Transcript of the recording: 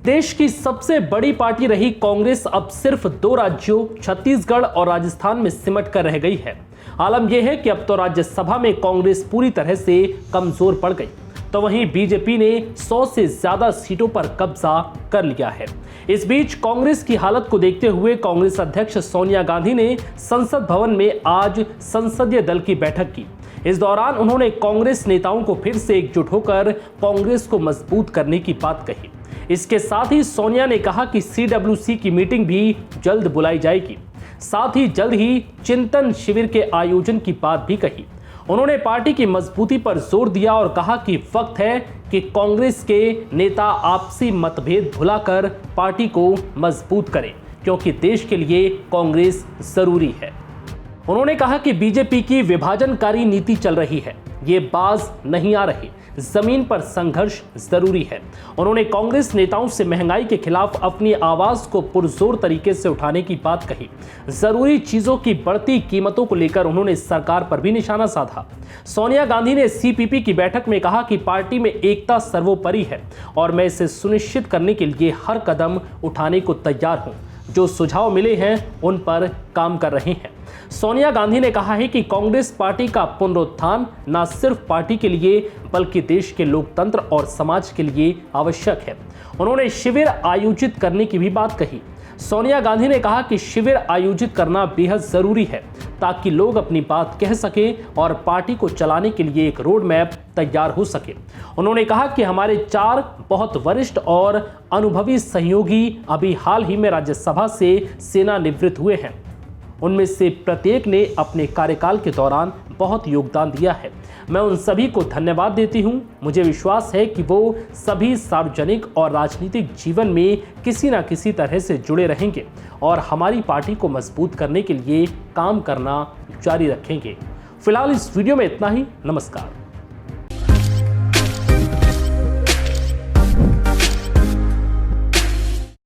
देश की सबसे बड़ी पार्टी रही कांग्रेस अब सिर्फ 2 राज्यों छत्तीसगढ़ और राजस्थान में सिमट कर रह गई है। आलम यह है कि अब तो राज्यसभा में कांग्रेस पूरी तरह से कमजोर पड़ गई, तो वहीं बीजेपी ने 100 से ज्यादा सीटों पर कब्जा कर लिया है। इस बीच कांग्रेस की हालत को देखते हुए कांग्रेस अध्यक्ष सोनिया गांधी ने संसद भवन में आज संसदीय दल की बैठक की। इस दौरान उन्होंने कांग्रेस नेताओं को फिर से एकजुट होकर कांग्रेस को मजबूत करने की बात कही। इसके साथ ही सोनिया ने कहा कि CWC की मीटिंग भी जल्द बुलाई जाएगी। साथ ही जल्द ही चिंतन शिविर के आयोजन की बात भी कही। उन्होंने पार्टी की मजबूती पर जोर दिया और कहा कि वक्त है कि कांग्रेस के नेता आपसी मतभेद भुलाकर पार्टी को मजबूत करें, क्योंकि देश के लिए कांग्रेस जरूरी है। उन्होंने कहा कि बीजेपी की विभाजनकारी नीति चल रही है, ये बाज नहीं आ रही, जमीन पर संघर्ष जरूरी है। उन्होंने कांग्रेस नेताओं से महंगाई के खिलाफ अपनी आवाज को पुरजोर तरीके से उठाने की बात कही। जरूरी चीजों की बढ़ती कीमतों को लेकर उन्होंने सरकार पर भी निशाना साधा। सोनिया गांधी ने CPP की बैठक में कहा कि पार्टी में एकता सर्वोपरि है और मैं इसे सुनिश्चित करने के लिए हर कदम उठाने को तैयार हूं। जो सुझाव मिले हैं उन पर काम कर रहे हैं। सोनिया गांधी ने कहा है कि कांग्रेस पार्टी का पुनरुत्थान न सिर्फ पार्टी के लिए बल्कि देश के लोकतंत्र और समाज के लिए आवश्यक है। उन्होंने शिविर आयोजित करने की भी बात कही। सोनिया गांधी ने कहा कि शिविर आयोजित करना बेहद जरूरी है ताकि लोग अपनी बात कह सकें और पार्टी को चलाने के लिए एक रोड मैप तैयार हो सके। उन्होंने कहा कि हमारे 4 बहुत वरिष्ठ और अनुभवी सहयोगी अभी हाल ही में राज्यसभा से सेवानिवृत्त हुए हैं। उनमें से प्रत्येक ने अपने कार्यकाल के दौरान बहुत योगदान दिया है। मैं उन सभी को धन्यवाद देती हूं। मुझे विश्वास है कि वो सभी सार्वजनिक और राजनीतिक जीवन में किसी न किसी तरह से जुड़े रहेंगे और हमारी पार्टी को मजबूत करने के लिए काम करना जारी रखेंगे। फिलहाल इस वीडियो में इतना ही। नमस्कार।